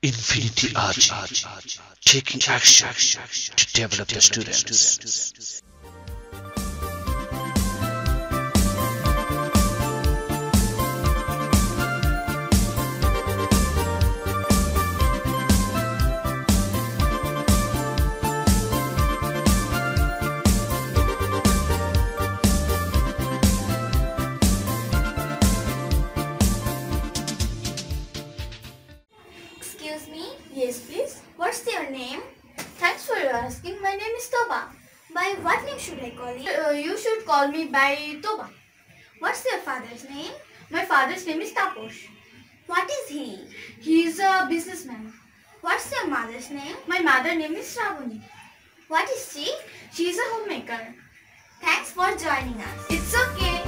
Infinity Ahzee, taking action to develop the students. Excuse me? Yes, please. What's your name? Thanks for asking. My name is Toba. By what name should I call you? You should call me by Toba. What's your father's name? My father's name is Taposh. What is he? He is a businessman. What's your mother's name? My mother's name is Shravani. What is she? She is a homemaker. Thanks for joining us. It's okay.